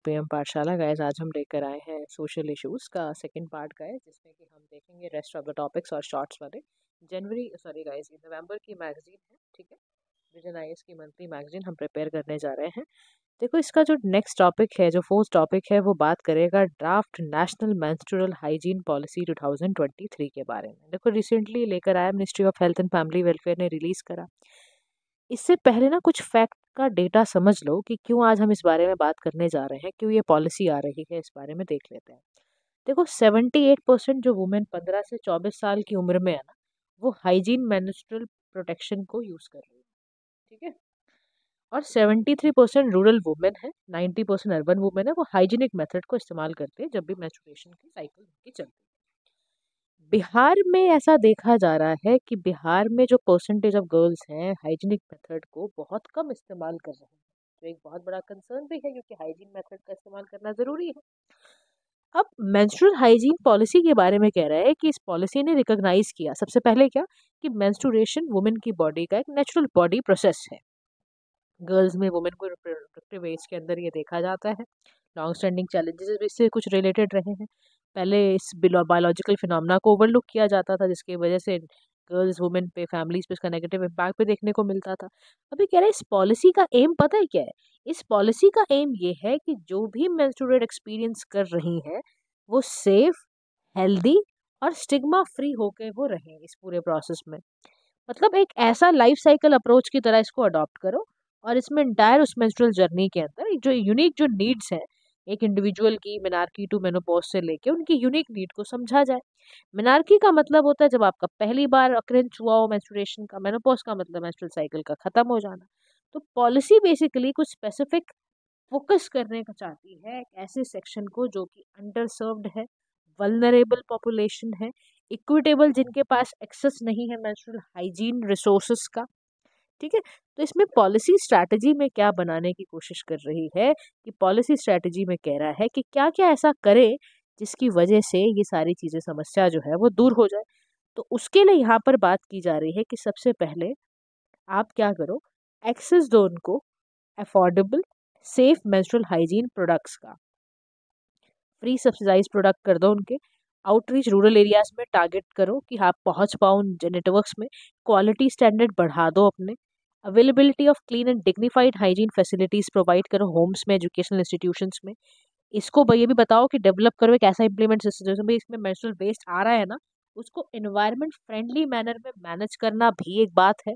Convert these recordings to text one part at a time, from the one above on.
PM पाठशाला guys. आज हम लेकर आए हैं सोशल इश्यूज का सेकंड पार्ट गाइस, जिसमें कि हम देखेंगे रेस्ट ऑफ द टॉपिक्स और शॉर्ट्स वाले। ये नवंबर की मैगजीन है, ठीक है। विजन आईएएस की मंथली मैगजीन हम प्रिपेयर करने जा रहे हैं। देखो, इसका जो नेक्स्ट टॉपिक है, जो फोर्थ टॉपिक है, वो बात करेगा draft national menstrual hygiene policy 2023 के बारे में। देखो, रिसेंटली लेकर आया, ministry of health and family welfare ने रिलीज करा। इससे पहले ना कुछ फैक्ट का डेटा समझ लो कि क्यों आज हम इस बारे में बात करने जा रहे हैं, क्यों ये पॉलिसी आ रही है, इस बारे में देख लेते हैं। देखो, 78% जो वुमेन 15 से 24 साल की उम्र में है ना, वो हाइजीन मेंस्ट्रुअल प्रोटेक्शन को यूज कर रही है, ठीक है। और 73% रूरल वुमेन है, 90% अर्बन वुमेन है, वो हाइजीनिक मेथड को इस्तेमाल करते हैं जब भी मेंस्ट्रुएशन की साइकिल उनकी चलती है। बिहार में ऐसा देखा जा रहा है कि बिहार में जो परसेंटेज ऑफ गर्ल्स हैं हाइजीनिक मेथड को बहुत कम इस्तेमाल कर रहे हैं, तो एक बहुत बड़ा कंसर्न भी है, क्योंकि हाइजीन मेथड का इस्तेमाल करना जरूरी है। अब मेंस्ट्रुअल हाइजीन पॉलिसी के बारे में कह रहा है कि इस पॉलिसी ने रिकॉग्नाइज किया सबसे पहले क्या, कि मेंस्ट्रुएशन वुमेन की बॉडी का एक नेचुरल बॉडी प्रोसेस है। गर्ल्स में वुमेन को रिप्रोडक्टिव एज के अंदर ये देखा जाता है। लॉन्ग स्टैंडिंग चैलेंजेस भी इससे कुछ रिलेटेड रहे हैं। पहले इस बायोलॉजिकल फिनोमेना को ओवरलुक किया जाता था, जिसकी वजह से गर्ल्स वुमेन पे, फैमिलीज पे इसका नेगेटिव इम्पैक्ट भी देखने को मिलता था। अभी कह रहे हैं इस पॉलिसी का एम पता है क्या है? इस पॉलिसी का एम ये है कि जो भी मेंस्ट्रुएट एक्सपीरियंस कर रही हैं वो सेफ, हेल्दी और स्टिग्मा फ्री होके वो रहें इस पूरे प्रोसेस में। मतलब एक ऐसा लाइफ साइकिल अप्रोच की तरह इसको अडॉप्ट करो, और इसमें इंटायर उस मेंस्ट्रुअल जर्नी के अंदर एक जो यूनिक जो नीड्स हैं एक इंडिविजुअल की, मेनार्की टू मेनोपॉज से लेके उनकी यूनिक नीड को समझा जाए। मेनार्की का मतलब होता है जब आपका पहली बार अक्रेंस हुआ हो मेंस्ट्रुएशन का। मेनोपॉज का मतलब मेंस्ट्रुअल साइकिल का खत्म हो जाना। तो पॉलिसी बेसिकली कुछ स्पेसिफिक फोकस करने का चाहती है एक ऐसे सेक्शन को जो कि अंडर सर्व्ड है, वल्नरेबल पॉपुलेशन है, इक्विटेबल, जिनके पास एक्सेस नहीं है मेंस्ट्रुअल हाइजीन रिसोर्सेस का, ठीक है। तो इसमें पॉलिसी स्ट्रैटेजी में क्या बनाने की कोशिश कर रही है, कि पॉलिसी स्ट्रैटेजी में कह रहा है कि क्या क्या ऐसा करे जिसकी वजह से ये सारी चीज़ें, समस्या जो है वो दूर हो जाए। तो उसके लिए यहाँ पर बात की जा रही है कि सबसे पहले आप क्या करो, एक्सेस दो उनको affordable safe menstrual hygiene products का। फ्री सब्सिडाइज प्रोडक्ट कर दो उनके। आउटरीच रूरल एरियाज में टारगेट करो कि आप पहुंच पाओ उन नेटवर्क्स में। क्वालिटी स्टैंडर्ड बढ़ा दो अपने। Availability of clean and dignified hygiene facilities provide करो होम्स में, एजुकेशनल इंस्टीट्यूशंस में। इसको ये भी बताओ कि डेवलप करो एक ऐसा इम्प्लीमेंट सिस्टम जिसमें इसमें मेंस्ट्रुअल वेस्ट आ रहा है ना, उसको एनवायरमेंट फ्रेंडली मैनर में मैनेज करना भी एक बात है,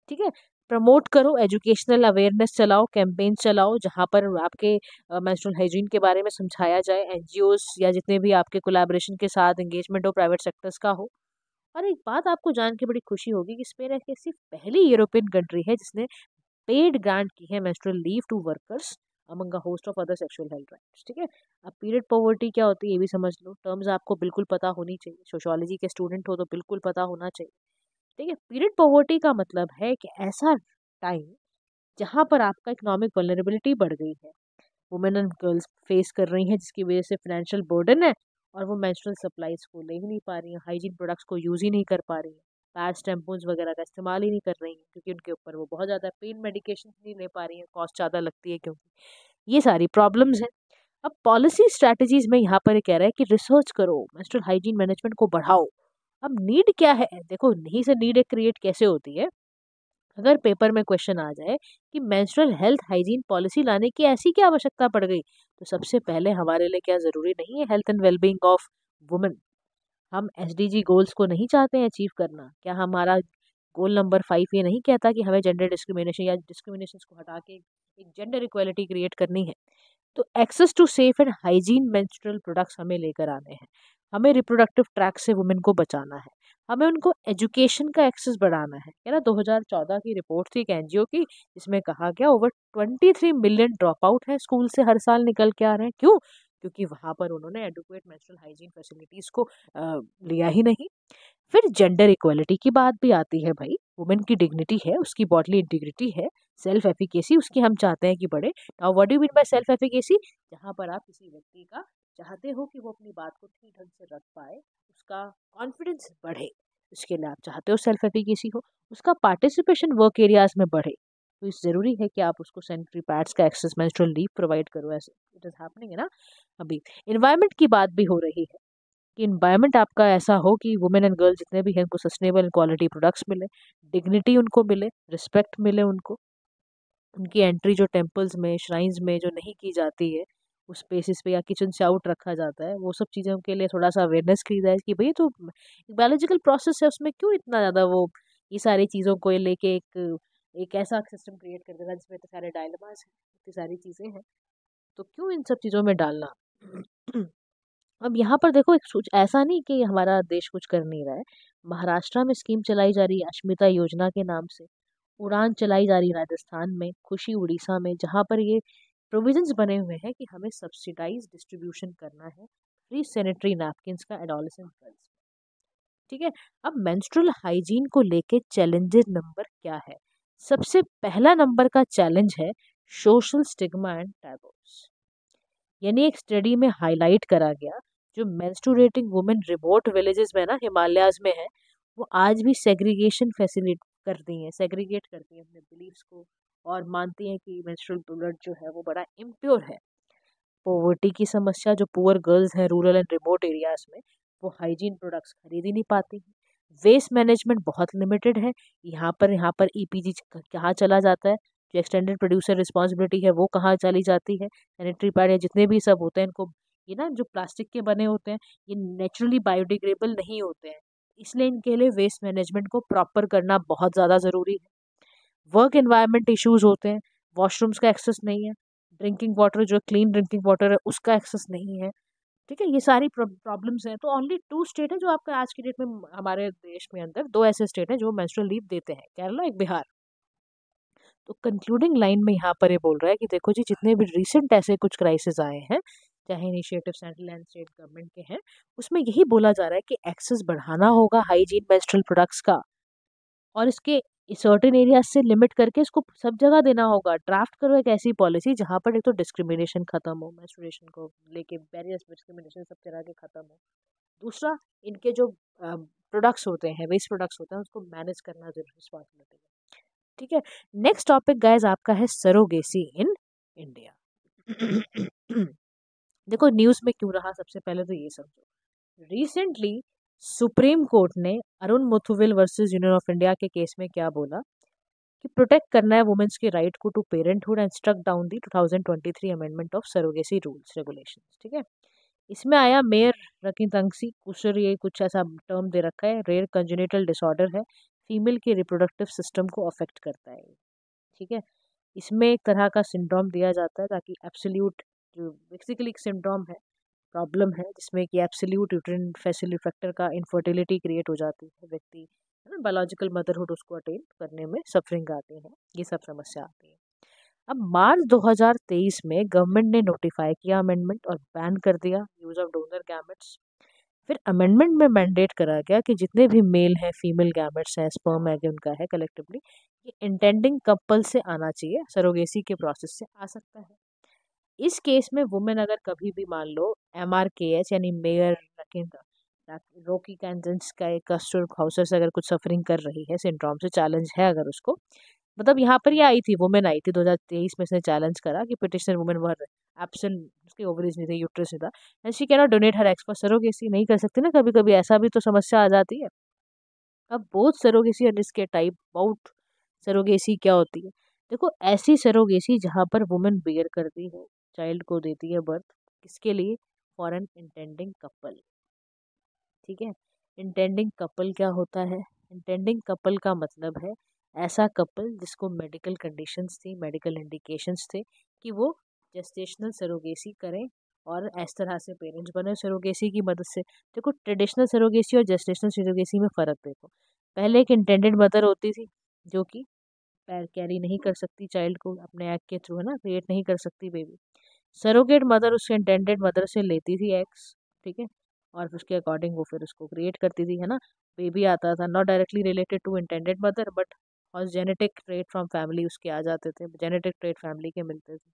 ठीक है। प्रमोट करो, एजुकेशनल अवेयरनेस चलाओ, कैंपेन चलाओ जहाँ पर आपके मेंस्ट्रुअल हाइजीन के बारे में समझाया जाए। एनजीओज या जितने भी आपके कोलैबोरेशन के साथ एंगेजमेंट हो प्राइवेट सेक्टर्स का हो। और एक बात आपको जान के बड़ी खुशी होगी कि स्पेन ऐसी सिर्फ पहली यूरोपियन कंट्री है जिसने पेड ग्रांट की है menstrual leave to workers among a host of other sexual health rights, ठीक है। अब पीरियड पॉवर्टी क्या होती है ये भी समझ लो। टर्म्स आपको बिल्कुल पता होनी चाहिए, सोशियोलॉजी के स्टूडेंट हो तो बिल्कुल पता होना चाहिए, ठीक है। पीरियड पॉवर्टी का मतलब है कि ऐसा टाइम जहाँ पर आपका इकोनॉमिक वल्नरेबिलिटी बढ़ गई है, वुमेन एंड गर्ल्स फेस कर रही हैं, जिसकी वजह से फाइनेंशियल बर्डन है, और वो मेंस्ट्रुअल सप्लाईज को ले ही नहीं पा रही हैं, हाइजीन प्रोडक्ट्स को यूज़ ही नहीं कर पा रही हैं, पैड्स टैम्पून्स वगैरह का इस्तेमाल ही नहीं कर रही हैं, क्योंकि उनके ऊपर वो बहुत ज़्यादा पेन मेडिकेशन नहीं ले पा रही हैं, कॉस्ट ज़्यादा लगती है, क्योंकि ये सारी प्रॉब्लम्स हैं। अब पॉलिसी स्ट्रैटेजीज में यहाँ पर ये कह रहा है कि रिसर्च करो, मेंस्ट्रुअल हाइजीन मैनेजमेंट को बढ़ाओ। अब नीड क्या है? देखो, नहीं से नीड एक क्रिएट कैसे होती है। अगर पेपर में क्वेश्चन आ जाए कि मेंस्ट्रुअल हेल्थ हाइजीन पॉलिसी लाने की ऐसी क्या आवश्यकता पड़ गई, तो सबसे पहले हमारे लिए क्या ज़रूरी नहीं है health and wellbeing of women? हम एसडीजी गोल्स को नहीं चाहते हैं अचीव करना? क्या हमारा गोल नंबर 5 ये नहीं कहता कि हमें जेंडर डिस्क्रिमिनेशन या डिस्क्रिमिनेशन को हटा के एक जेंडर इक्वालिटी क्रिएट करनी है? तो access to safe and hygiene menstrual products हमें लेकर आने हैं। हमें रिप्रोडक्टिव ट्रैक से वुमेन को बचाना है। हमें उनको एजुकेशन का एक्सेस बढ़ाना है ना। 2014 की रिपोर्ट थी एक एनजीओ की, जिसमें कहा गया ओवर 23 मिलियन ड्रॉप आउट है स्कूल से हर साल निकल के आ रहे हैं। क्यों? क्योंकि वहाँ पर उन्होंने एडुकेट मेंस्ट्रुअल हाइजीन फैसिलिटीज़ को लिया ही नहीं। फिर जेंडर इक्वालिटी की बात भी आती है भाई। वुमेन की डिग्निटी है, उसकी बॉडली इंटीग्रिटी है, सेल्फ एफिकेसी उसकी हम चाहते हैं कि बढ़े। Now what do you mean by self efficacy? जहाँ पर आप किसी व्यक्ति का चाहते हो कि वो अपनी बात को ठीक ढंग से रख पाए, उसका कॉन्फिडेंस बढ़े, उसके लिए आप चाहते हो सेल्फ एफिकेसी हो, उसका पार्टिसिपेशन वर्क एरियाज में बढ़े, तो इस ज़रूरी है कि आप उसको सैनिटरी पैड्स का एक्सेस, मेंस्ट्रुअल लीव प्रोवाइड करो, ऐसे इट इज़ हैपनिंग है ना अभी। इन्वायरमेंट की बात भी हो रही है कि इन्वायरमेंट आपका ऐसा हो कि वुमेन एंड गर्ल जितने भी हैं उनको सस्टेनेबल क्वालिटी प्रोडक्ट्स मिले, डिग्निटी उनको मिले, रिस्पेक्ट मिले उनको, उनकी एंट्री जो टेम्पल्स में, श्राइन्स में जो नहीं की जाती है उस स्पेसिस पे, या किचन से आउट रखा जाता है, वो सब चीज़ों के लिए थोड़ा सा अवेयरनेस की जाए कि भाई तो बायोलॉजिकल प्रोसेस है, उसमें क्यों इतना ज़्यादा वो ये सारी चीज़ों को लेके एक ऐसा सिस्टम क्रिएट कर देना जिसमें इतने सारे डायलेमास हैं, इतनी सारी चीज़ें हैं, तो क्यों इन सब चीज़ों में डालना। अब यहाँ पर देखो, एक सोच ऐसा नहीं कि हमारा देश कुछ कर नहीं रहा है। महाराष्ट्र में स्कीम चलाई जा रही है अश्मिता योजना के नाम से, उड़ान चलाई जा रही है राजस्थान में, खुशी उड़ीसा में, जहाँ पर ये प्रोविजंस बने हुए हैं कि हमें सब्सिडाइज डिस्ट्रीब्यूशन करना है फ्री सैनिटरी नैपकिन्स का एडोलेसेंट गर्ल्स। ठीक है। अब मेंस्ट्रुअल हाइजीन को लेके चैलेंजेस नंबर क्या है? सबसे पहला नंबर का चैलेंज है सोशल स्टिग्मा एंड टैबूज। यानी एक स्टडी में हाईलाइट करा गया, जो मेंस्ट्रुएटिंग वुमेन रिमोट विलेजेस में ना, हिमालयाज में है, वो आज भी सेग्रीगेशन फैसिलिट करती हैं, सेग्रीगेट करती हैं अपने बिलीफ्स को, और मानती हैं कि मेंस्ट्रुअल ब्लड जो है वो बड़ा इम्प्योर है। पॉवर्टी की समस्या, जो पुअर गर्ल्स हैं रूरल एंड रिमोट एरियाज में, वो हाइजीन प्रोडक्ट्स खरीद ही नहीं पाती हैं। वेस्ट मैनेजमेंट बहुत लिमिटेड है। यहाँ पर ईपीजी कहाँ चला जाता है, जो एक्सटेंडेड प्रोड्यूसर रिस्पॉन्सिबिलिटी है वो कहाँ चली जाती है। सैनिटरी पैड या जितने भी सब होते हैं इनको, ये ना जो प्लास्टिक के बने होते हैं, ये नेचुरली बायोडिग्रेडेबल नहीं होते हैं, इसलिए इनके लिए वेस्ट मैनेजमेंट को प्रॉपर करना बहुत ज़्यादा ज़रूरी है। वर्क एनवायरनमेंट इश्यूज होते हैं, वॉशरूम्स का एक्सेस नहीं है, ड्रिंकिंग वाटर जो क्लीन ड्रिंकिंग वाटर है उसका एक्सेस नहीं है। ठीक है, ये सारी प्रॉब्लम्स हैं। तो ओनली 2 स्टेट है जो आपका आज की डेट में, हमारे देश में अंदर 2 ऐसे स्टेट हैं जो मेंस्ट्रुअल लीव देते हैं, केरला, एक बिहार। तो कंक्लूडिंग लाइन में यहाँ पर ये बोल रहा है कि देखो जी, जितने भी रिसेंट ऐसे कुछ क्राइसिस आए हैं, चाहे initiative central and state government के हैं, उसमें यही बोला जा रहा है कि एक्सेस बढ़ाना होगा हाइजीन मेंस्ट्रुअल प्रोडक्ट्स का, और इसके सर्टेन एरिया से लिमिट करके इसको सब जगह देना होगा। ड्राफ्ट करो एक ऐसी पॉलिसी जहाँ पर एक तो डिस्क्रिमिनेशन खत्म हो, मेंस्ट्रुएशन को लेके बैरियर्स, डिस्क्रिमिनेशन सब तरह के खत्म हो। दूसरा, इनके जो प्रोडक्ट्स होते हैं, वेस्ट प्रोडक्ट्स होते हैं, उसको मैनेज करना जरूरी रिस्पॉन्सिबिलिटी है। ठीक है। नेक्स्ट टॉपिक गाइज आपका है सरोगेसी इन इंडिया। देखो न्यूज़ में क्यों रहा, सबसे पहले तो ये समझो। रिसेंटली सुप्रीम कोर्ट ने Arun Muthuvel versus Union of India के केस में क्या बोला, कि प्रोटेक्ट करना है वुमेन्स के राइट को to parenthood and struck down the 2023 amendment of surrogacy rules regulations. ठीक है। इसमें आया मेयर रकितंगसी कुशर, ये कुछ ऐसा टर्म दे रखा है, रेयर कंजेनिटल डिसऑर्डर है, फीमेल के रिप्रोडक्टिव सिस्टम को अफेक्ट करता है। ठीक है। इसमें एक तरह का सिंड्रोम दिया जाता है ताकि एब्सोल्यूट, जो बेसिकली एक सिंड्रोम है, प्रॉब्लम है, जिसमें कि एब्सोल्यूट यूट्रिन फैसिलिटी फैक्टर का इनफर्टिलिटी क्रिएट हो जाती है, व्यक्ति है ना बायोलॉजिकल मदरहुड उसको अटेन करने में सफरिंग आती है, ये सब समस्या आती है। अब मार्च 2023 में गवर्नमेंट ने नोटिफाई किया अमेंडमेंट और बैन कर दिया यूज ऑफ डोनर गैमेट्स। फिर अमेंडमेंट में मैंडेट करा गया कि जितने भी मेल हैं, फीमेल गैमेट्स हैं, स्पर्म एग उनका है कलेक्टिवली, ये इंटेंडिंग कपल से आना चाहिए, सरोगेसी के प्रोसेस से आ सकता है। इस केस में वुमेन अगर कभी भी मान लो MRKH यानी मेयर रोकी कैंजेंस का एक कस्टर हाउसर से अगर कुछ सफरिंग कर रही है, सिंड्रोम से चैलेंज है अगर उसको, मतलब यहाँ पर ये आई थी, वुमेन आई थी 2023 में, इसने चैलेंज करा कि पिटिशनर वुमेन वर एब्सेंट, उसके ओवरीज नहीं थे, यूट्रस नहीं था, and she can not donate her eggs for surrogacy, नहीं कर सकती ना, कभी कभी ऐसा भी तो समस्या आ जाती है। अब बोथ सरोगेसी और इसके टाइप बाउट सरोगेसी क्या होती है। देखो, ऐसी सरोगेसी जहाँ पर वुमेन बेयर करती है, चाइल्ड को देती है बर्थ, किसके लिए, फॉर एन इंटेंडिंग कपल। ठीक है। इंटेंडिंग कपल क्या होता है, इंटेंडिंग कपल का मतलब है ऐसा कपल जिसको मेडिकल कंडीशंस थी, मेडिकल इंडिकेशंस थे कि वो जेस्टेशनल सरोगेसी करें और इस तरह से पेरेंट्स बने सरोगेसी की मदद से। देखो, ट्रेडिशनल सरोगेसी और जेस्टेशनल सरोगेसी में फ़र्क देखो। पहले एक इंटेंडेड मदर होती थी जो कि पैर कैरी नहीं कर सकती चाइल्ड को अपने एग के थ्रू, है ना, क्रिएट नहीं कर सकती बेबी। सरोगेट मदर उसके इंटेंडेड मदर से लेती थी एग्स, ठीक है, और उसके अकॉर्डिंग वो फिर उसको क्रिएट करती थी, है ना, बेबी आता था, not directly related to intended mother but और जेनेटिक ट्रेट फ्रॉम फैमिली उसके आ जाते थे, जेनेटिक ट्रेट फैमिली के मिलते थे।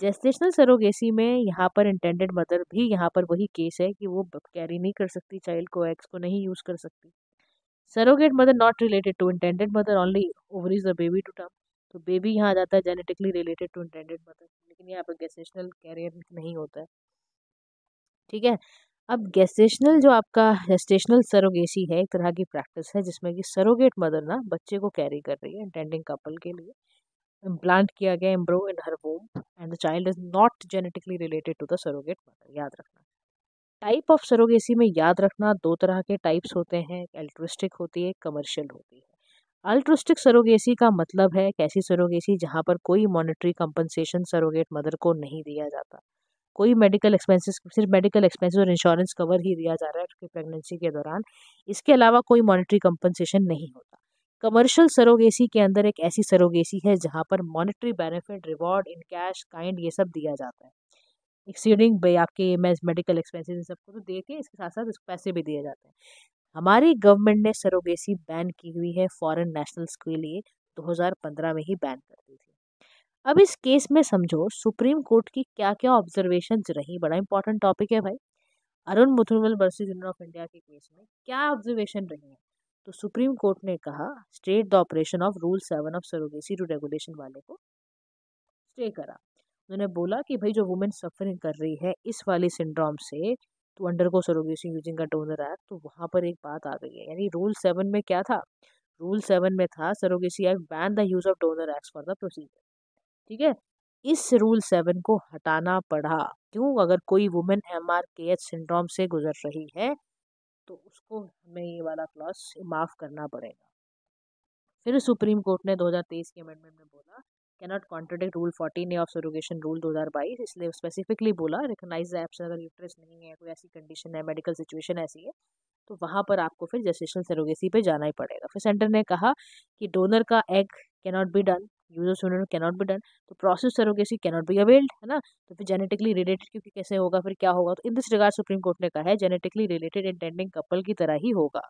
जेस्टेशनल सरोगेसी में यहाँ पर इंटेंडेड मदर भी, यहाँ पर वही केस है कि वो कैरी नहीं कर सकती चाइल्ड को, एग्स को नहीं यूज कर सकती। Surrogate mother not related to intended mother, only ovaries the baby to term. तो बेबी यहाँ आ जाता है genetically related to intended mother, लेकिन यहाँ पर गेस्टेशनल कैरियर नहीं होता है। ठीक है। अब गेस्टेशनल जो आपका गेस्टेशनल सरोगेसी है, एक तरह की प्रैक्टिस है जिसमें कि सरोगेट मदर ना बच्चे को कैरी कर रही है इंटेंडिंग कपल के लिए। इम्प्लांट किया गया embryo in her womb and the child is not genetically related to the surrogate mother, याद रखना। टाइप ऑफ सरोगेसी में याद रखना दो तरह के टाइप्स होते हैं, एक अल्ट्रुइस्टिक होती है, एक कमर्शियल होती है। अल्ट्रुइस्टिक सरोगेसी का मतलब है एक ऐसी सरोगेसी जहां पर कोई मॉनेटरी कंपनसेशन सरोगेट मदर को नहीं दिया जाता, कोई मेडिकल एक्सपेंसेस, सिर्फ मेडिकल एक्सपेंसेस और इंश्योरेंस कवर ही दिया जा रहा है उसकी प्रेगनेंसी के दौरान, इसके अलावा कोई मॉनेटरी कंपनसेशन नहीं होता। कमर्शियल सरोगेसी के अंदर एक ऐसी सरोगेसी है जहां पर monetary benefit, reward in cash, kind, ये सब दिया जाता है, एक्सीडिंग भाई आपके मेडिकल एक्सपेंसेस इन सबको तो दे के इसके साथ साथ पैसे भी दिए जाते हैं। हमारी गवर्नमेंट ने सरोगेसी बैन की हुई है फॉरेन नेशनल्स के लिए, 2015 में ही बैन कर दी थी। अब इस केस में समझो सुप्रीम कोर्ट की क्या क्या ऑब्जर्वेशंस रही, बड़ा इंपॉर्टेंट टॉपिक है भाई। Arun Muthumal versus Union of India के केस में क्या ऑब्जर्वेशन रही है, तो सुप्रीम कोर्ट ने कहा stayed the operation of rule 7 of surrogacy to regulation वाले को स्टे करा। उन्होंने बोला कि भाई जो वुमेन सफरिंग कर रही है इस वाली सिंड्रोम से, तो अंडर को surrogacy using a donor act, तो वहां पर एक बात आ गई है। यानी रूल 7 में क्या था, रूल 7 में था surrogacy act ban the use of donor act for the procedure. ठीक है। इस रूल 7 को हटाना पड़ा, क्यों, अगर कोई वुमेन MRKH सिंड्रोम से गुजर रही है तो उसको हमें ये वाला क्लॉज माफ करना पड़ेगा। फिर सुप्रीम कोर्ट ने 2023 के अमेंडमेंट में बोला cannot contradict rule 14A of surrogacy rule 2022, इसलिए स्पेसिफिकली बोला रिकॉग्नाइज एप्स, अगर यूट्रस नहीं है, कोई ऐसी कंडीशन है, मेडिकल सिचुएशन ऐसी है, तो वहां पर आपको फिर जेस्टेशनल सरोगेसी पे जाना ही पड़ेगा। फिर सेंटर ने कहा कि डोनर का egg cannot be done, user सुनर कैनॉट बी डन, तो process surrogacy cannot be availed, है ना। तो फिर जेनेटिकली रिलेटेड क्योंकि कैसे होगा, फिर क्या होगा, तो in this regard supreme Court ने कहा है जेनेटिकली रिलेटेड इंटेंडिंग कपल की तरह ही होगा,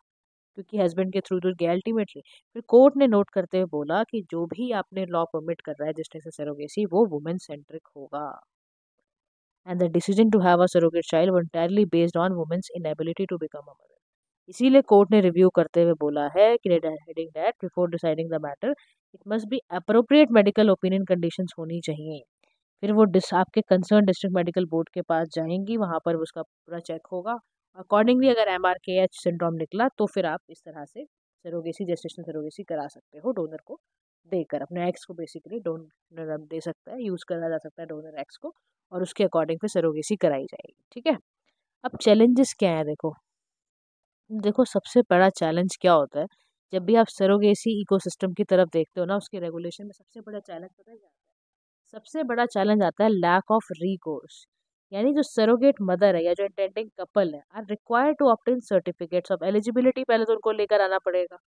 क्योंकि हस्बैंड के थ्रू तो गया अल्टीमेटली। फिर कोर्ट ने नोट करते हुए बोला कि जो भी आपने लॉ परमिट कर रहा है जेस्टेशनल सरोगेसी वो वुमेन सेंट्रिक होगा, and the decision to have a surrogate child were entirely based on women's inability to become a mother. इसीलिए कोर्ट ने रिव्यू करते हुए बोला है कि heading that before deciding the matter it must be appropriate medical opinion conditions होनी चाहिए। फिर वो आपके कंसर्न डिस्ट्रिक्ट मेडिकल बोर्ड के पास जाएंगी, वहां पर उसका पूरा चेक होगा, अकॉर्डिंगली अगर MRKH सिंड्रोम निकला तो फिर आप इस तरह से सरोगेसी, जेस्टेशनल सरोगेसी करा सकते हो, डोनर को देकर अपने एक्स को बेसिकली डोनर दे सकता है, यूज करा जा सकता है डोनर एक्स को, और उसके अकॉर्डिंग फिर सरोगेसी कराई जाएगी। ठीक है। अब चैलेंजेस क्या है, देखो देखो सबसे बड़ा चैलेंज क्या होता है, जब भी आप सरोगेसी इकोसिस्टम की तरफ देखते हो ना, उसके रेगुलेशन में सबसे बड़ा चैलेंज पता है क्या आता है, सबसे बड़ा चैलेंज आता है लैक ऑफ रिकोर्स। यानी जो सरोगेट मदर है या जो इंटेंडिंग कपल है are required to obtain certificates of eligibility, पहले तो उनको लेकर आना पड़ेगा।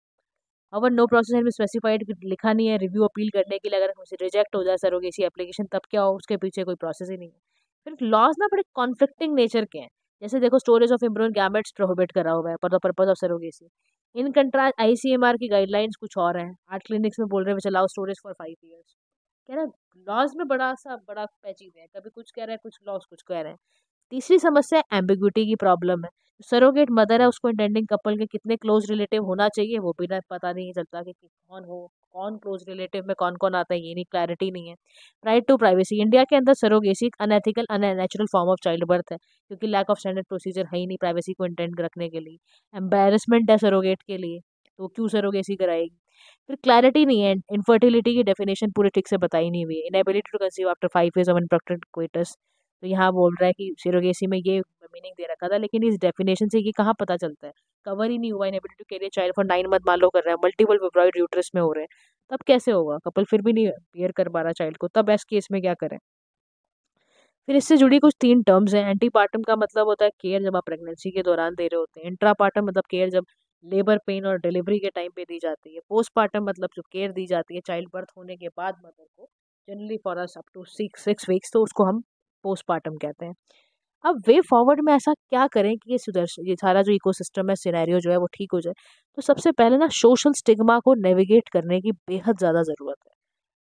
अवर नो प्रोसेस में स्पेसिफाइड लिखा नहीं है रिव्यू अपील करने के लिए, अगर हमसे रिजेक्ट हो जाए सरोगेसी एप्लीकेशन तब क्या हो, उसके पीछे कोई प्रोसेस ही नहीं है। फिर लॉज ना बड़े कॉन्फ्लिक्टिंग नेचर के हैं, जैसे देखो स्टोरेज ऑफ एम्ब्रियन गैमेट्स प्रोहिबिट करा हुआ है for the purpose of surrogacy. In contrast ICMR की गाइडलाइंस कुछ और हैं, 8 क्लिनिक्स में बोल रहे हैं चलाओ स्टोरेज फॉर 5 years। कह रहा है लॉज में बड़ा पैचीज है, कभी कुछ कह रहे हैं कुछ लॉज कुछ कह रहे हैं। तीसरी समस्या एम्बिग्विटी की प्रॉब्लम है, सरोगेट मदर है उसको इंटेंडिंग कपल के कितने क्लोज रिलेटिव होना चाहिए वो भी ना पता नहीं चलता कि कौन हो, कौन क्लोज रिलेटिव में कौन कौन आता है, ये नहीं क्लैरिटी नहीं है। राइट टू प्राइवेसी, इंडिया के अंदर surrogacy unethical unnatural form of child birth है, क्योंकि लैक ऑफ स्टैंडर्ड प्रोसीजर है ही नहीं प्राइवेसी को इंटेंड रखने के लिए। एम्बेरसमेंट है सरोगेट के लिए, तो क्यों सरोगेसी कराएगी। फिर क्लैरिटी नहीं है, इनफर्टिलिटी की डेफिनेशन पूरी ठीक से बताई नहीं हुई है, inability to conceive after 5 years of unprotected coitus, तो यहाँ बोल रहा है कि सरोगेसी में ये मीनिंग दे रखा था, लेकिन इस डेफिनेशन से ये कहाँ पता चलता है, कवर ही नहीं हुआ। Inability to carry child for 9 months मान लो कर रहे हैं, मल्टीपल फिब्रॉइड यूट्रस में हो रहे हैं, तब कैसे होगा, कपल फिर भी नहीं बियर कर पा रहा चाइल्ड को, तब ऐसे केस में क्या करें। फिर इससे जुड़ी कुछ 3 टर्म्स हैं। एंटीपार्टम का मतलब होता है केयर जब आप प्रेगनेंसी के दौरान दे रहे होते हैं, इंट्रापार्टम मतलब केयर जब लेबर पेन और डिलीवरी के टाइम पे दी जाती है, पोस्टपार्टम मतलब जो केयर दी जाती है चाइल्ड बर्थ होने के बाद मदर को, generally for us up to 6 weeks, तो उसको हम पोस्टपार्टम कहते हैं। अब वे फॉरवर्ड में ऐसा क्या करें कि ये सारा जो इकोसिस्टम है, सिनेरियो जो है वो ठीक हो जाए। तो सबसे पहले ना सोशल स्टिग्मा को नेविगेट करने की बेहद ज़्यादा ज़रूरत है,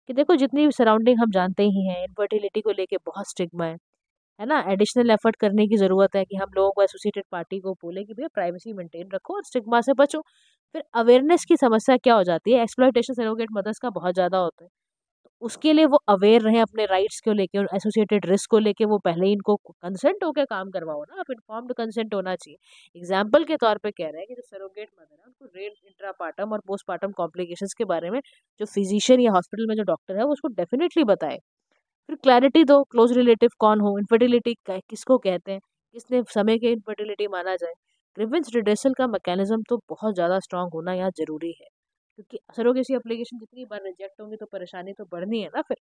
कि देखो जितनी भी सराउंडिंग हम जानते ही हैं, इनफर्टिलिटी को लेके बहुत स्टिग्मा है ना। एडिशनल एफर्ट करने की ज़रूरत है कि हम लोगों को एसोसिएटेड पार्टी को बोले कि भैया प्राइवेसी मेंटेन रखो और स्टिग्मा से बचो। फिर अवेयरनेस की समस्या क्या हो जाती है, एक्सप्लॉयटेशन सरोगेट मदर्स का बहुत ज़्यादा होता है। उसके लिए वो अवेयर रहे अपने राइट्स को लेके और एसोसिएटेड रिस्क को लेके, वो पहले ही इनको कंसेंट होकर काम करवाओ ना, आप इन्फॉर्म्ड कंसेंट होना चाहिए। एग्जाम्पल के तौर पे कह रहे हैं कि जो सरोगेट मदर है उनको रेल इंट्रापार्टम और पोस्टपार्टम कॉम्प्लिकेशंस के बारे में जो फिजिशियन या हॉस्पिटल में जो डॉक्टर है वो उसको डेफिनेटली बताए। फिर क्लैरिटी दो, क्लोज रिलेटिव कौन हो, इनफर्टिलिटी किसको कहते हैं, किसने समय के इनफर्टिलिटी माना जाए। ग्रीवेंस रिड्रेसल का मैकेनिज्म तो बहुत ज़्यादा स्ट्रांग होना यहाँ जरूरी है, क्योंकि सरोगेसी एप्लीकेशन जितनी बार रिजेक्ट होंगी तो परेशानी तो बढ़नी है ना फिर।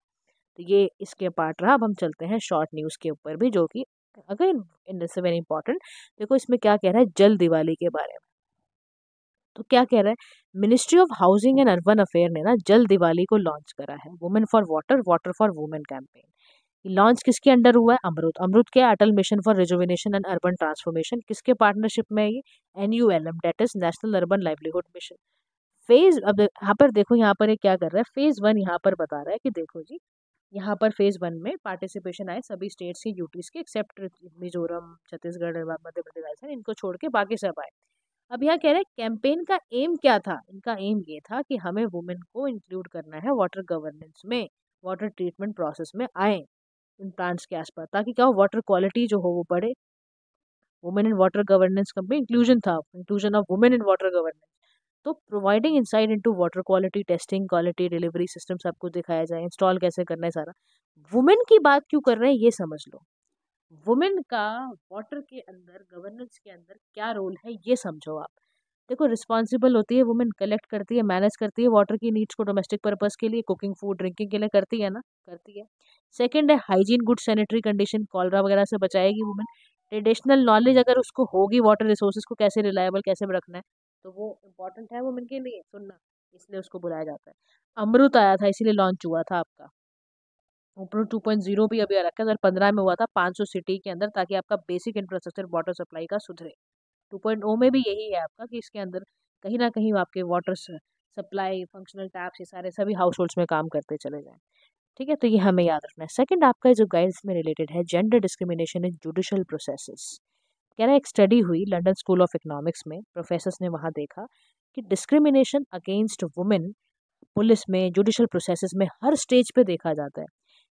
तो ये इसके पार्ट रहा। अब हम चलते हैं शॉर्ट न्यूज़ के ऊपर भी, जो कि again in this very important. देखो इसमें क्या कह रहा है जल दिवाली के बारे में। तो क्या कह रहा है, Ministry of Housing and Urban Affair ने ना जल दिवाली को लॉन्च करा है, women for water, water for women campaign. Launch किसके अंडर हुआ है, अमृत। अमृत के Atal Mission for Rejuvenation and Urban Transformation, किसके पार्टनरशिप में है ये, NULM, that is National Urban Livelihood Mission. Phase, अब यहाँ पर देखो, यहाँ पर ये क्या कर रहा है, फेज 1 यहाँ पर बता रहा है कि देखो जी, यहाँ पर फेज 1 में पार्टिसिपेशन आए सभी स्टेट्स के, यूटीज के, एक्सेप्ट मिजोरम, छत्तीसगढ़, मध्य प्रदेश, राजस्थान, इनको छोड़ के बाकी सब आए। अब यहाँ कह रहे हैं कैंपेन का एम क्या था, इनका एम ये था कि हमें वुमेन को इंक्लूड करना है वाटर गवर्नेंस में, वाटर ट्रीटमेंट प्रोसेस में आए इन प्लांट्स के आसपास, ताकि क्या हो, वाटर क्वालिटी जो हो वो बढ़े। वुमेन इन वाटर गवर्नेंस का भी इंक्लूजन था, inclusion of women in water governance. तो providing insight into water quality testing, quality delivery system सबको दिखाया जाए, इंस्टॉल कैसे करना है सारा। वुमेन की बात क्यों कर रहे हैं ये समझ लो, वुमेन का वाटर के अंदर गवर्नेंस के अंदर क्या रोल है ये समझो आप। देखो रिस्पॉन्सिबल होती है वुमेन, कलेक्ट करती है, मैनेज करती है वाटर की नीड्स को, डोमेस्टिक पर्पस के लिए, कुकिंग, फूड, ड्रिंकिंग के लिए करती है ना, करती है। सेकंड है hygiene, good sanitary condition, cholera वगैरह से बचाएगी वुमेन। ट्रेडिशनल नॉलेज अगर उसको होगी वाटर रिसोर्सेज को कैसे रिलायबल कैसे रखना है, तो वो इम्पोर्टेंट है वुमेन के लिए सुनना, इसलिए उसको बुलाया जाता है। अमृत आया था इसीलिए लॉन्च हुआ था आपका। ऊपर 2.0 भी अभी आ रखा है, 2015 में हुआ था 500 सिटी के अंदर, ताकि आपका बेसिक इंफ्रास्ट्रक्चर वाटर सप्लाई का सुधरे। 2.0 में भी यही है आपका कि इसके अंदर कहीं ना कहीं आपके वाटर सप्लाई, फंक्शनल टैप्स, ये सारे सभी हाउस होल्ड्स में काम करते चले जाएं। ठीक है, तो ये हमें याद रखना है। सेकंड आपका जो गाइड्स में रिलेटेड है, gender discrimination in judicial processes. कह रहा है एक स्टडी हुई लंदन स्कूल ऑफ इकोनॉमिक्स में, प्रोफेसर्स ने वहाँ देखा कि डिस्क्रिमिनेशन अगेंस्ट वुमेन पुलिस में, जुडिशल प्रोसेसेस में, हर स्टेज पे देखा जाता है।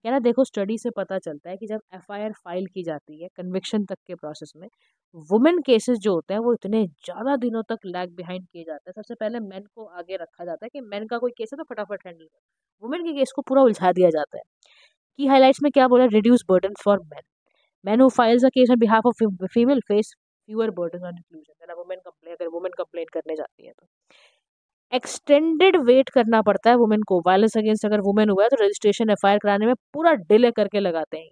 कह रहा देखो स्टडी से पता चलता है कि जब FIR फाइल की जाती है कन्विक्शन तक के प्रोसेस में, वुमेन केसेस जो होते हैं वो इतने ज़्यादा दिनों तक लैग बिहाइंड किए जाते हैं। सबसे पहले मेन को आगे रखा जाता है कि मेन का कोई केस है तो फटाफट हैंडल करो, वुमेन के केस को पूरा उलझा दिया जाता है। की हाइलाइट्स में क्या बोला, reduce burden for main, man who files a case on behalf of female face fewer burden on inclusion. Women complain, अगर वुमेन कंप्लेन करने जाती है तो एक्सटेंडेड वेट करना पड़ता है वुमेन को, वायलेंस अगेंस्ट अगर वुमेन हुआ है तो रजिस्ट्रेशन FIR कराने में पूरा डिले करके लगाते हैं।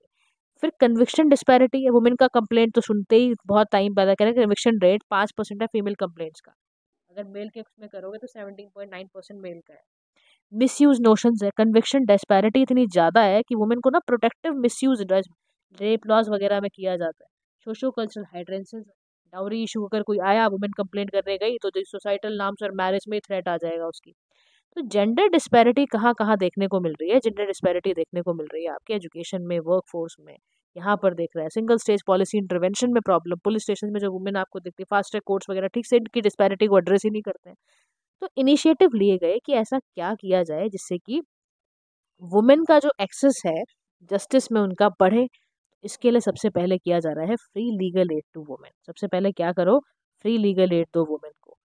फिर कन्विक्शन डिस्पैरिटी है, वुमेन का कंप्लेंट तो सुनते ही बहुत टाइम पैदा करें, कन्विक्शन रेट 5% है फीमेल कंप्लेंट्स का, अगर मेल के उसमें करोगे तो 17.9% मेल का है। मिसयूज नोशंस है, कन्विक्शन डिस्पैरिटी इतनी ज़्यादा है कि वुमेन को ना प्रोटेक्टिव मिसयूज, रेप लॉज वगैरह में किया जाता है। सोशो कल्चरल हाइड्रेंसेस, डाउरी इशू अगर कोई आया, वुमेन कंप्लेंट करने गई तो जो सोसाइटल नॉर्म्स और मैरिज में थ्रेट आ जाएगा उसकी। तो जेंडर डिस्पैरिटी कहाँ कहाँ देखने को मिल रही है, जेंडर डिस्पैरिटी देखने को मिल रही है आपके एजुकेशन में, वर्क फोर्स में, यहाँ पर देख रहा है सिंगल स्टेज पॉलिसी इंटरवेंशन में प्रॉब्लम, पुलिस स्टेशन में जो वुमेन आपको दिखती है, फास्ट ट्रैक कोर्ट्स वगैरह ठीक से इनकी डिस्पैरिटी को एड्रेस ही नहीं करते हैं। तो इनिशिएटिव लिए गए कि ऐसा क्या किया जाए जिससे कि वुमेन का जो एक्सेस है जस्टिस में उनका बढ़े। इसके लिए सबसे पहले किया जा रहा है free legal aid to women. सबसे पहले क्या करो, फ्री लीगल एड दो वुमेन को।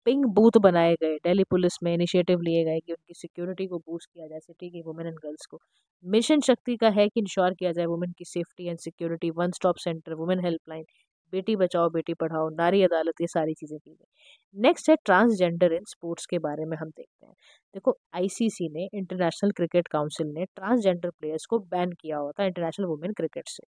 पिंक बूथ बनाए गए, दिल्ली पुलिस में इनिशिएटिव लिए गए कि उनकी सिक्योरिटी को बूस्ट किया जाए, सिटी की वुमेन एंड गर्ल्स को। मिशन शक्ति का है कि इंश्योर किया जाए वुमेन की safety and security, one stop centre, women helpline, Beti Bachao Beti Padhao, नारी अदालत, ये सारी चीज़ें की गई। नेक्स्ट है ट्रांसजेंडर इन स्पोर्ट्स के बारे में हम देखते हैं। देखो ICC ने, इंटरनेशनल क्रिकेट काउंसिल ने ट्रांसजेंडर प्लेयर्स को बैन किया हुआ था इंटरनेशनल वुमेन क्रिकेट से।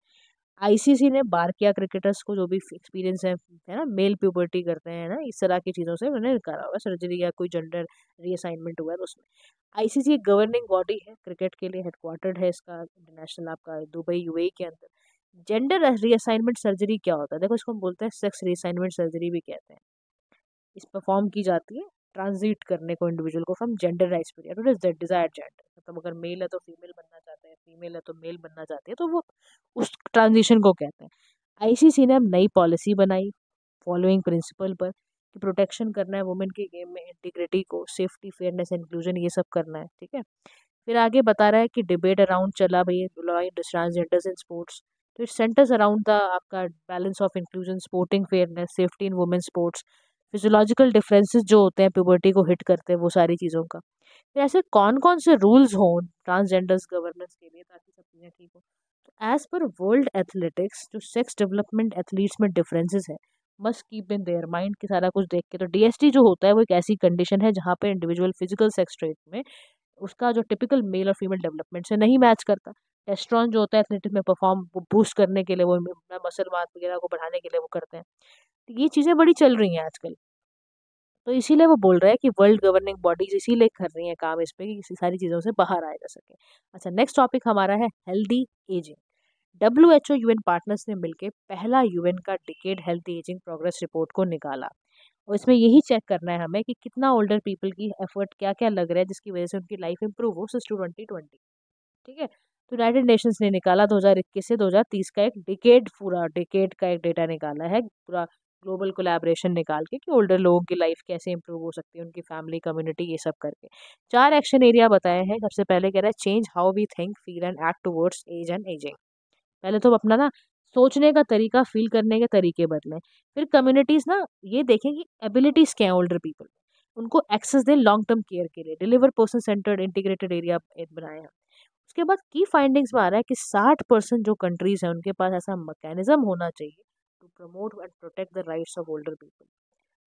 ICC ने बार किया क्रिकेटर्स को जो भी एक्सपीरियंस है ना, मेल प्यूबर्टी करते हैं ना, इस तरह की चीज़ों से उन्हें करा हुआ सर्जरी या कोई जेंडर रीअसाइनमेंट हुआ है तो उसमें। ICC एक गवर्निंग बॉडी है क्रिकेट के लिए, हेडक्वार्टर्ड है इसका इंटरनेशनल आपका दुबई UAE के अंदर। जेंडर रीअसाइनमेंट सर्जरी क्या होता है, देखो इसको हम बोलते हैं सेक्स रीअसाइनमेंट सर्जरी भी कहते हैं। इस परफॉर्म की जाती है ट्रांजिट करने को इंडिविजुअल को from gender period to desired gender. मतलब अगर मेल है तो फीमेल बनना चाहते हैं, फीमेल है तो मेल बनना चाहती है, तो वो उस ट्रांजिशन को कहते हैं। ICC ने अब नई पॉलिसी बनाई फॉलोइंग प्रिंसिपल पर कि प्रोटेक्शन करना है वुमेन के गेम में, इंटीग्रिटी को, सेफ्टी, फेयरनेस, इंक्लूजन, ये सब करना है। ठीक है, फिर आगे बता रहा है कि डिबेट अराउंड चला भाई ट्रांसजेंडर्स इन स्पोर्ट्स, तो इट सेंटर्स अराउंड द आपका balance of inclusion, sporting fairness, safety in women sports, physiological differences जो होते हैं प्यूबर्टी को हिट करते हैं, वो सारी चीज़ों का। फिर ऐसे कौन कौन से रूल्स हों ट्रांसजेंडर्स गवर्नेंस के लिए ताकि सब चीज़ें ठीक हो। तो एज पर वर्ल्ड एथलेटिक्स जो सेक्स डेवलपमेंट एथलीट्स में डिफरेंसेस है must keep in their mind कि सारा कुछ देख के, तो डीएसटी जो होता है वो एक ऐसी कंडीशन है जहाँ पे इंडिविजुअल फिजिकल सेक्स ट्रेट में उसका जो टिपिकल मेल और फीमेल डेवलपमेंट से नहीं मैच करता। टेस्ट्रॉन जो होता है एथलेटिक्स में परफॉर्म बूस्ट करने के लिए, वो मसल मास वगैरह को बढ़ाने के लिए वो करते हैं। तो ये चीज़ें बड़ी चल रही हैं आजकल, तो इसीलिए वो बोल रहा है कि वर्ल्ड गवर्निंग बॉडीज इसीलिए कर रही हैं काम इस पे कि इसी सारी चीज़ों से बाहर आया जा सके। अच्छा, नेक्स्ट टॉपिक हमारा है healthy ageing. WHO UN partners ने मिलकर पहला यूएन का decade health ageing progress report को निकाला, और इसमें यही चेक करना है हमें कि कितना ओल्डर पीपल की एफर्ट क्या क्या लग रहा है जिसकी वजह से उनकी लाइफ इंप्रूव हो सिंस 2020। ठीक है, तो यूनाइटेड नेशंस ने निकाला 2021 से 2030 का एक डिकेड, पूरा डिकेड का एक डेटा निकाला है, पूरा ग्लोबल कोलैबोरेशन निकाल के कि ओल्डर लोगों की लाइफ कैसे इंप्रूव हो सकती है, उनकी फैमिली कम्युनिटी ये सब करके। 4 एक्शन एरिया बताए हैं। सबसे पहले कह रहा है change how we think feel and act towards age and ageing. पहले तो अपना ना सोचने का तरीका, फील करने के तरीके बदलें। फिर कम्युनिटीज ना ये देखें कि एबिलिटीज क्या है ओल्डर पीपल, उनको एक्सेस दें लॉन्ग टर्म केयर के लिए। Deliver person centred integrated area बनाए हैं। उसके बाद की फाइंडिंग्स में आ रहा है कि 60% जो कंट्रीज हैं उनके पास ऐसा मैकेनिज्म होना चाहिए to promote and protect the rights of older people.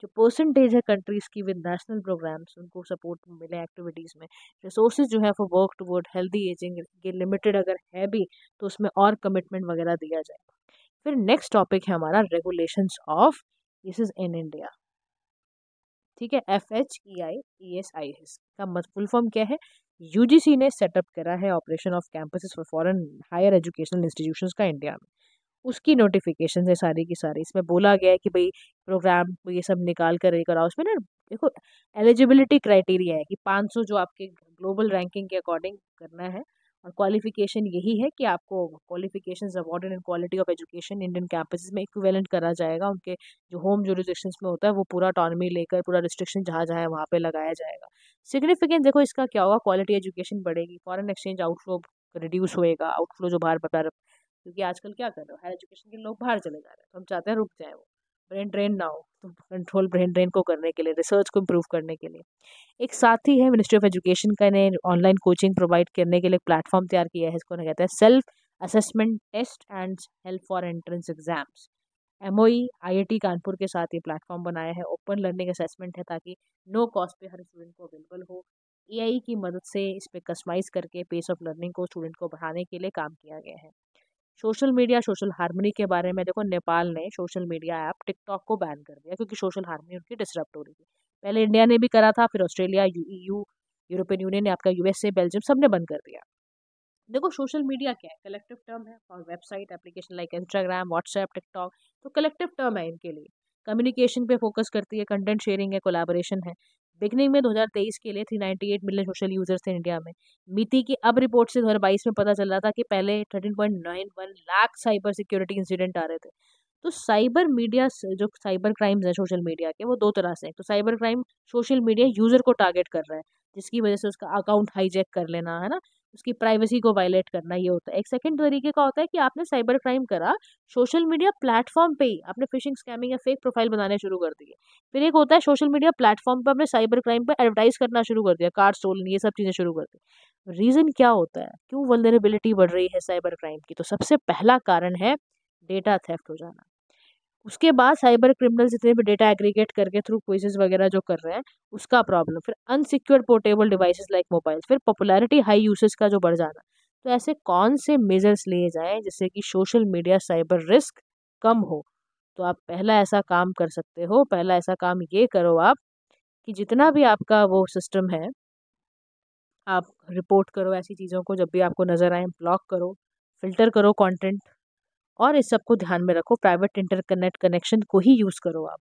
जो परसेंटेज है कंट्रीज की विद नेशनल प्रोग्राम्स, उनको सपोर्ट मिले एक्टिविटीज़ में। रिसोर्सेज जो है for work toward healthy ageing ये लिमिटेड अगर है भी तो उसमें और कमिटमेंट वगैरह दिया जाए। फिर नेक्स्ट टॉपिक है हमारा regulations of this is in India. ठीक है, FHEIESI का फुल फॉर्म क्या है? यूजीसी ने सेटअप करा है operation of campuses for foreign higher educational institutions का इंडिया में। उसकी नोटिफिकेशन है सारी की सारी। इसमें बोला गया है कि भाई प्रोग्राम ये सब निकाल कर ये कराओ। उसमें ना देखो एलिजिबिलिटी क्राइटेरिया है कि 500 जो आपके ग्लोबल रैंकिंग के अकॉर्डिंग करना है, और क्वालिफिकेशन यही है कि आपको qualifications awarded in quality of education Indian campuses में इक्विवेलेंट करा जाएगा। उनके जो होम जुरिस्डिक्शंस में होता है वो पूरा ऑटोनॉमी लेकर पूरा रिस्ट्रिक्शन जहाँ जहाँ है वहाँ पे लगाया जाएगा। सिग्निफिकेंस देखो इसका क्या होगा, क्वालिटी एजुकेशन बढ़ेगी, फॉरेन एक्सचेंज आउटफ्लो रिड्यूस होएगा, आउटफ्लो जो बाहर बता, क्योंकि आजकल क्या कर रहे हो हायर एजुकेशन के लोग बाहर चले जा रहे हैं, तो हम चाहते हैं रुक जाए वो, ब्रेन ड्रेन ना हो। तो कंट्रोल ब्रेन ड्रेन को करने के लिए, रिसर्च को इम्प्रूव करने के लिए एक साथी है मिनिस्ट्री ऑफ एजुकेशन का ने ऑनलाइन कोचिंग प्रोवाइड करने के लिए प्लेटफॉर्म तैयार किया है। इसको कहते हैं self assessment test and help for entrance exams. MOE IIT Kanpur के साथ ये प्लेटफॉर्म बनाया है। ओपन लर्निंग असेसमेंट है ताकि नो कॉस्ट पे हर स्टूडेंट को अवेलेबल हो। AI की मदद से इस पे कस्टमाइज करके पेस ऑफ लर्निंग को स्टूडेंट को बढ़ाने के लिए काम किया गया है। सोशल मीडिया सोशल हार्मनी के बारे में देखो, नेपाल ने सोशल मीडिया ऐप टिकटॉक को बैन कर दिया क्योंकि सोशल हार्मनी उनकी डिसरप्ट हो रही थी। पहले इंडिया ने भी करा था, फिर ऑस्ट्रेलिया, EU, यूरोपियन यूनियन ने, आपका USA, बेल्जियम सबने बंद कर दिया। देखो सोशल मीडिया क्या है, कलेक्टिव टर्म है, और website application like Instagram, WhatsApp, TikTok तो कलेक्टिव टर्म है इनके लिए। कम्युनिकेशन पे फोकस करती है, कंटेंट शेयरिंग है, कोलैबोरेशन है। बिगनिंग में 2023 के लिए 398 मिलियन सोशल यूजर्स थे इंडिया में। मिति की अब रिपोर्ट से 2022 में पता चल रहा था कि पहले 13.91 लाख साइबर सिक्योरिटी इंसिडेंट आ रहे थे। तो साइबर मीडिया जो साइबर क्राइम्स है सोशल मीडिया के, वो दो तरह से है। तो cyber crime social media user को टारगेट कर रहा है, जिसकी वजह से उसका अकाउंट हाईजैक कर लेना, है ना, उसकी प्राइवेसी को वायलेट करना, ये होता है। एक सेकंड तरीके का होता है कि आपने साइबर क्राइम करा सोशल मीडिया प्लेटफॉर्म पे ही, आपने फिशिंग, स्कैमिंग या फेक प्रोफाइल बनाने शुरू कर दिए। फिर एक होता है सोशल मीडिया प्लेटफॉर्म पे आपने साइबर क्राइम पे एडवर्टाइज करना शुरू कर दिया, कार स्टोलन, ये सब चीजें शुरू कर दी। रीजन क्या होता है, क्यों वल्नरेबिलिटी बढ़ रही है साइबर क्राइम की? तो सबसे पहला कारण है डेटा थेफ्ट हो जाना। उसके बाद साइबर क्रिमिनल जितने भी डेटा एग्रीगेट करके थ्रू क्विजेज वगैरह जो कर रहे हैं उसका प्रॉब्लम। फिर unsecured portable devices like mobile. फिर पॉपुलैरिटी हाई यूसेज का जो बढ़ जाना। तो ऐसे कौन से मेजर्स लिए जाएं जिससे कि सोशल मीडिया साइबर रिस्क कम हो? तो आप पहला ऐसा काम कर सकते हो, पहला ऐसा काम ये करो आप कि जितना भी आपका वो सिस्टम है आप रिपोर्ट करो ऐसी चीज़ों को, जब भी आपको नज़र आए ब्लॉक करो, फिल्टर करो कंटेंट, और इस सब को ध्यान में रखो। प्राइवेट इंटरकनेक्ट कनेक्शन को ही यूज़ करो आप।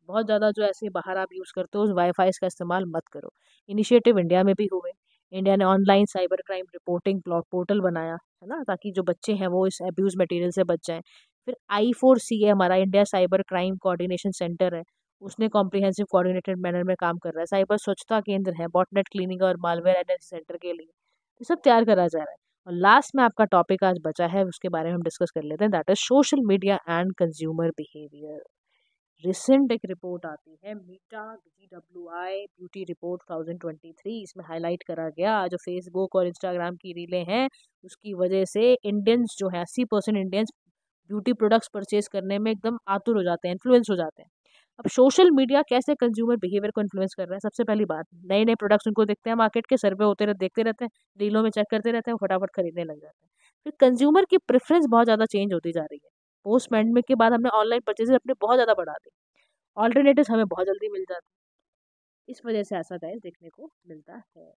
बहुत ज़्यादा जो ऐसे बाहर आप यूज़ करते हो उस वाईफाई का इस्तेमाल मत करो। इनिशिएटिव इंडिया में भी हुए। इंडिया ने online cyber crime reporting portal बनाया है ना, ताकि जो बच्चे हैं वो इस अब्यूज़ मटेरियल से बच जाएं। फिर I4CA हमारा India cyber crime coordination centre है, उसने कॉम्प्रिहेंसिव कोऑर्डिनेटेड मैनर में काम कर रहा है। साइबर स्वच्छता केंद्र है, बॉटनेट क्लीनिंग और मालवेयर एनालिसिस सेंटर के लिए। ये सब तैयार करा जा रहा है। और लास्ट में आपका टॉपिक आज बचा है, उसके बारे में हम डिस्कस कर लेते हैं, that is social media and consumer behaviour. Recent एक रिपोर्ट आती है, मीटा GWI ब्यूटी रिपोर्ट 2023, इसमें हाईलाइट करा गया जो फेसबुक और इंस्टाग्राम की रीलें हैं उसकी वजह से इंडियंस जो है 80% इंडियंस ब्यूटी प्रोडक्ट्स परचेज करने में एकदम आतुर हो जाते हैं, इन्फ्लुएंस हो जाते हैं। अब सोशल मीडिया कैसे कंज्यूमर बिहेवियर को इन्फ्लुएंस कर रहा है? सबसे पहली बात, नए नए प्रोडक्ट्स उनको दिखते हैं, मार्केट के सर्वे होते रहते, देखते रहते हैं, रीलों में चेक करते रहते हैं, फटाफट खरीदने लग जाते हैं। फिर कंज्यूमर की प्रेफरेंस बहुत ज़्यादा चेंज होती जा रही है। पोस्ट पैंडेमिक के बाद हमने ऑनलाइन परचेजेस अपने बहुत ज़्यादा बढ़ा दी, ऑल्टरनेटिव्स हमें बहुत जल्दी मिल जाते हैं। इस वजह से ऐसा गाइस देखने को मिलता है।